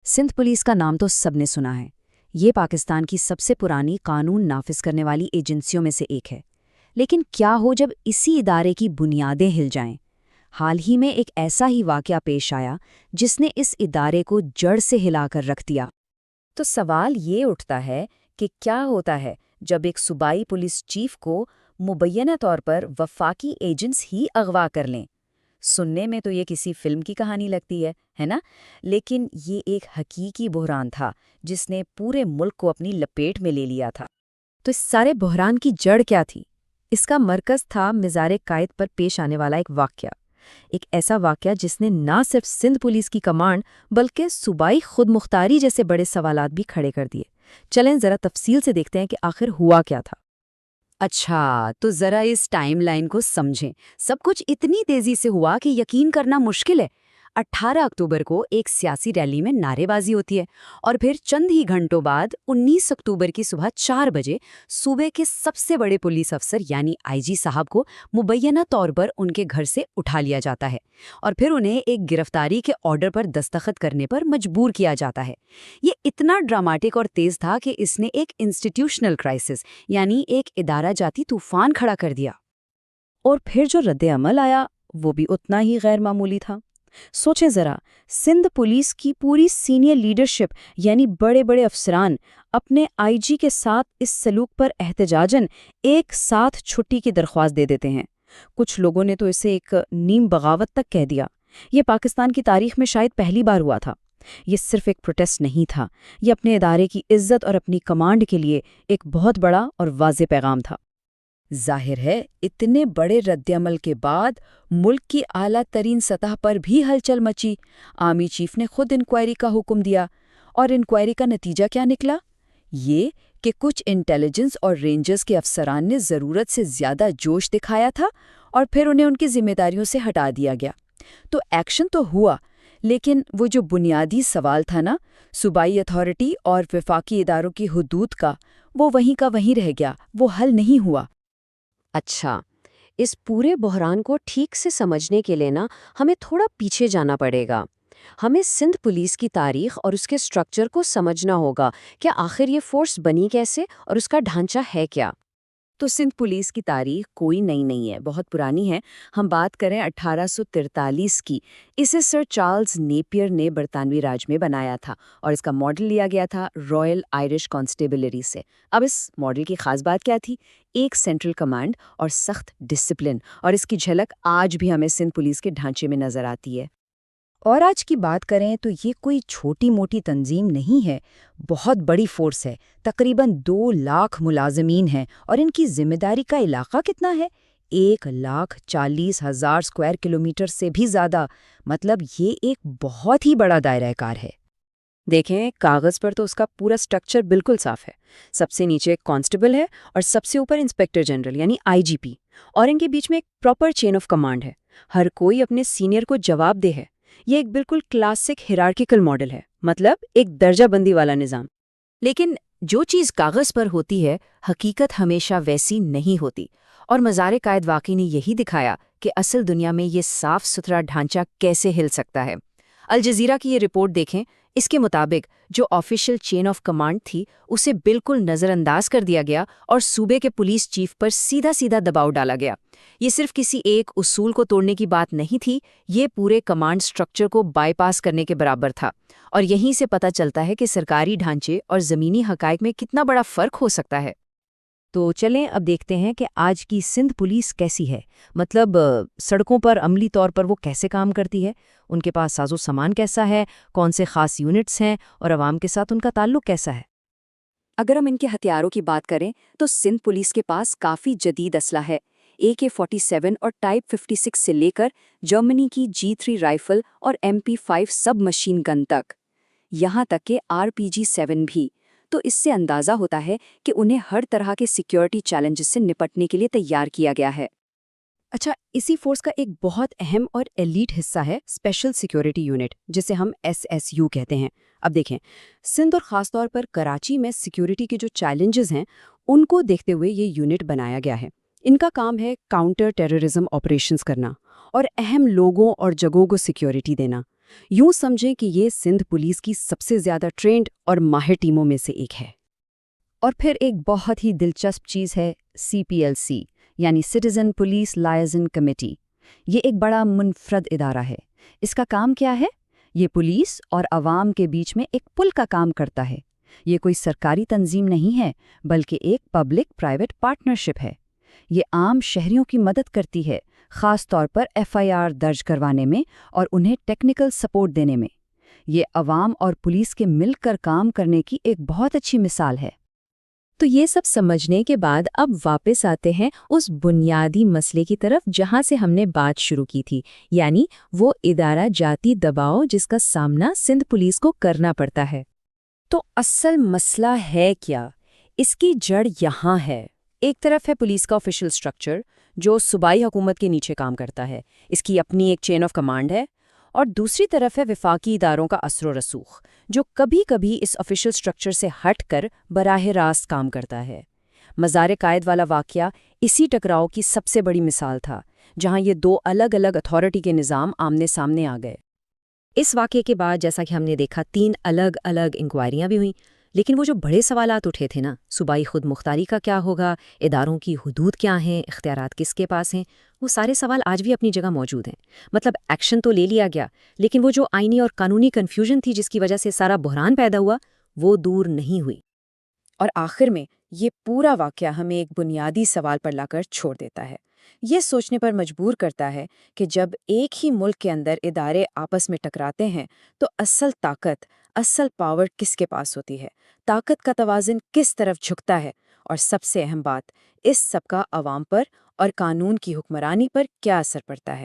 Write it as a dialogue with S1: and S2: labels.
S1: Sindh police का नाम तो सबने सुना है। ये पाकिस्तान की सबसे पुरानी कानून नाफिज करने वाली एजेंसियों में से एक है। लेकिन क्या हो जब इसी इदारे की बुनियादें हिल जाएं? हाल ही में एक ऐसा ही वाकया पेश आया जिसने इस इदारे को जड़ से हिलाकर रख दिया। तो सवाल ये उठता है कि क्या होता है जब एक सूबाई पुलिस चीफ को मुबैना तौर पर वफाकी एजेंट्स ही अगवा कर लें। सुनने में तो ये किसी फिल्म की कहानी लगती है ना? लेकिन ये एक हकीकी बहरान था जिसने पूरे मुल्क को अपनी लपेट में ले लिया था। तो इस सारे बहरान की जड़ क्या थी? इसका मरकज़ था मिज़ार कायद पर पेश आने वाला एक ऐसा वाकया जिसने ना सिर्फ सिंध पुलिस की कमांड बल्कि सूबाई खुद मुख्तारी जैसे बड़े सवालात भी खड़े कर दिए। चलें ज़रा तफसील से देखते हैं कि आखिर हुआ क्या था। अच्छा, तो ज़रा इस टाइमलाइन को समझें। सब कुछ इतनी तेज़ी से हुआ कि यकीन करना मुश्किल है। 18 अक्टूबर को एक सियासी रैली में नारेबाजी होती है और फिर चंद ही घंटों बाद 19 अक्टूबर की सुबह 4 बजे सूबे के सबसे बड़े पुलिस अफसर यानी आईजी साहब को मुबैना तौर पर उनके घर से उठा लिया जाता है और फिर उन्हें एक गिरफ्तारी के ऑर्डर पर दस्तखत करने पर मजबूर किया जाता है। ये इतना ड्रामेटिक और तेज था कि इसने एक इंस्टीट्यूशनल क्राइसिस यानी एक इदारा जाती तूफान खड़ा कर दिया। और फिर जो रद्द-ए-अमल आया वो भी उतना ही गैर मामूली था। सोचें ज़रा, सिंध पुलिस की पूरी सीनियर लीडरशिप यानी बड़े बड़े अफसरान अपने आईजी के साथ इस सलूक पर एहतजाजन एक साथ छुट्टी की दरख्वास्त दे देते हैं। कुछ लोगों ने तो इसे एक नीम बगावत तक कह दिया। ये पाकिस्तान की तारीख में शायद पहली बार हुआ था। ये सिर्फ एक प्रोटेस्ट नहीं था, ये अपने इदारे की इज्जत और अपनी कमांड के लिए एक बहुत बड़ा और वाज़ेह पैगाम था। जाहिर है, इतने बड़े रद्दअमल के बाद मुल्क की आला तरीन सतह पर भी हलचल मची। आर्मी चीफ ने खुद इंक्वायरी का हुक्म दिया और इंक्वायरी का नतीजा क्या निकला? ये कि कुछ इंटेलिजेंस और रेंजर्स के अफसरान ने ज़रूरत से ज़्यादा जोश दिखाया था और फिर उन्हें उनकी जिम्मेदारियों से हटा दिया गया। तो एक्शन तो हुआ, लेकिन वो जो बुनियादी सवाल था ना, सूबाई अथॉरिटी और वफाकी इदारों की हुदूद का, वो वहीं का वहीं रह गया, वो हल नहीं हुआ।
S2: अच्छा, इस पूरे बहरान को ठीक से समझने के लिए ना हमें थोड़ा पीछे जाना पड़ेगा। हमें सिंध पुलिस की तारीख और उसके स्ट्रक्चर को समझना होगा कि आखिर ये फोर्स बनी कैसे और उसका ढांचा है क्या।
S1: तो सिंध पुलिस की तारीख कोई नई नहीं है, बहुत पुरानी है। हम बात करें 1843 की। इसे सर चार्ल्स नेपियर ने बरतानवी राज में बनाया था और इसका मॉडल लिया गया था रॉयल आयरिश कॉन्स्टेबलरी से। अब इस मॉडल की खास बात क्या थी? एक सेंट्रल कमांड और सख्त डिसिप्लिन, और इसकी झलक आज भी हमें सिंध पुलिस के ढांचे में नजर आती है। और आज की बात करें तो ये कोई छोटी मोटी तंजीम नहीं है, बहुत बड़ी फोर्स है। तकरीबन 2 लाख मुलाजमीन हैं और इनकी जिम्मेदारी का इलाका कितना है? 1,40,000 स्क्वायर किलोमीटर से भी ज़्यादा। मतलब ये एक बहुत ही बड़ा दायरा-ए-कार है। देखें, कागज़ पर तो उसका पूरा स्ट्रक्चर बिल्कुल साफ है। सबसे नीचे एक कांस्टेबल है और सबसे ऊपर इंस्पेक्टर जनरल यानी आईजीपी, और इनके बीच में एक प्रॉपर चेन ऑफ कमांड है। हर कोई अपने सीनियर को जवाबदेह है। ये एक बिल्कुल क्लासिक हिरार्किकल मॉडल है, मतलब एक दर्जाबंदी वाला निज़ाम। लेकिन जो चीज़ कागज़ पर होती है, हकीकत हमेशा वैसी नहीं होती। और मज़ार कायद वाकई ने यही दिखाया कि असल दुनिया में ये साफ सुथरा ढांचा कैसे हिल सकता है। अल जज़ीरा की ये रिपोर्ट देखें। इसके मुताबिक जो ऑफिशियल चेन ऑफ कमांड थी उसे बिल्कुल नज़रअंदाज कर दिया गया और सूबे के पुलिस चीफ पर सीधा सीधा दबाव डाला गया। ये सिर्फ किसी एक उसूल को तोड़ने की बात नहीं थी, ये पूरे कमांड स्ट्रक्चर को बाईपास करने के बराबर था। और यहीं से पता चलता है कि सरकारी ढांचे और ज़मीनी हकायक में कितना बड़ा फ़र्क हो सकता है। तो चलें अब देखते हैं कि आज की सिंध पुलिस कैसी है। मतलब सड़कों पर अमली तौर पर वो कैसे काम करती है, उनके पास साजो सामान कैसा है, कौन से खास यूनिट्स हैं और आवाम के साथ उनका ताल्लुक कैसा है। अगर हम इनके हथियारों की बात करें तो सिंध पुलिस के पास काफ़ी जदीद असला है। AK-47 और टाइप 56 से लेकर जर्मनी की G3 राइफल और MP5 सब मशीन गन तक, यहाँ तक कि RPG-7 भी। तो इससे अंदाज़ा होता है कि उन्हें हर तरह के सिक्योरिटी चैलेंजेस से निपटने के लिए तैयार किया गया है। अच्छा, इसी फोर्स का एक बहुत अहम और एलीट हिस्सा है स्पेशल सिक्योरिटी यूनिट, जिसे हम SSU कहते हैं। अब देखें, सिंध और ख़ासतौर पर कराची में सिक्योरिटी के जो चैलेंजेस हैं उनको देखते हुए ये यूनिट बनाया गया है। इनका काम है काउंटर टेररिज्म ऑपरेशंस करना और अहम लोगों और जगहों को सिक्योरिटी देना।
S2: یوں سمجھیں کہ یہ سندھ پولیس کی سب سے زیادہ ٹرینڈ اور ماہر ٹیموں میں سے ایک ہے۔
S1: اور پھر ایک بہت ہی دلچسپ چیز ہے CPLC، یعنی سٹیزن پولیس لائزن کمیٹی۔ یہ ایک بڑا منفرد ادارہ ہے۔ اس کا کام کیا ہے؟ یہ پولیس اور عوام کے بیچ میں ایک پل کا کام کرتا ہے۔ یہ کوئی سرکاری تنظیم نہیں ہے، بلکہ ایک پبلک پرائیویٹ پارٹنرشپ ہے۔ یہ عام شہریوں کی مدد کرتی ہے، خاص طور پر FIR درج کروانے میں اور انہیں ٹیکنیکل سپورٹ دینے میں۔ یہ عوام اور پولیس کے مل کر کام کرنے کی ایک بہت اچھی مثال ہے۔
S3: تو یہ سب سمجھنے کے بعد اب واپس آتے ہیں اس بنیادی مسئلے کی طرف جہاں سے ہم نے بات شروع کی تھی، یعنی وہ ادارہ جاتی دباؤ جس کا سامنا سندھ پولیس کو کرنا پڑتا ہے۔
S2: تو اصل مسئلہ ہے کیا؟ اس کی جڑ یہاں ہے۔ ایک طرف ہے پولیس کا آفیشل سٹرکچر جو صوبائی حکومت کے نیچے کام کرتا ہے، اس کی اپنی ایک چین آف کمانڈ ہے، اور دوسری طرف ہے وفاقی اداروں کا اثر و رسوخ جو کبھی کبھی اس آفیشل سٹرکچر سے ہٹ کر براہ راست کام کرتا ہے۔ مزار قائد والا واقعہ اسی ٹکراؤ کی سب سے بڑی مثال تھا، جہاں یہ دو الگ الگ اتھارٹی کے نظام آمنے سامنے آ گئے۔
S3: اس واقعے کے بعد جیسا کہ ہم نے دیکھا 3 الگ الگ انکوائریاں بھی ہوئیں، لیکن وہ جو بڑے سوالات اٹھے تھے نا، صوبائی خود مختاری کا کیا ہوگا، اداروں کی حدود کیا ہیں، اختیارات کس کے پاس ہیں، وہ سارے سوال آج بھی اپنی جگہ موجود ہیں۔ مطلب ایکشن تو لے لیا گیا، لیکن وہ جو آئینی اور قانونی کنفیوژن تھی جس کی وجہ سے سارا بحران پیدا ہوا، وہ دور نہیں ہوئی۔
S2: اور آخر میں یہ پورا واقعہ ہمیں ایک بنیادی سوال پر لا کر چھوڑ دیتا ہے۔ یہ سوچنے پر مجبور کرتا ہے کہ جب ایک ہی ملک کے اندر ادارے آپس میں ٹکراتے ہیں تو اصل طاقت، اصل پاور کس کے پاس ہوتی ہے؟ طاقت کا توازن کس طرف جھکتا ہے؟ اور سب سے اہم بات، اس سب کا عوام پر اور قانون کی حکمرانی پر کیا اثر پڑتا ہے؟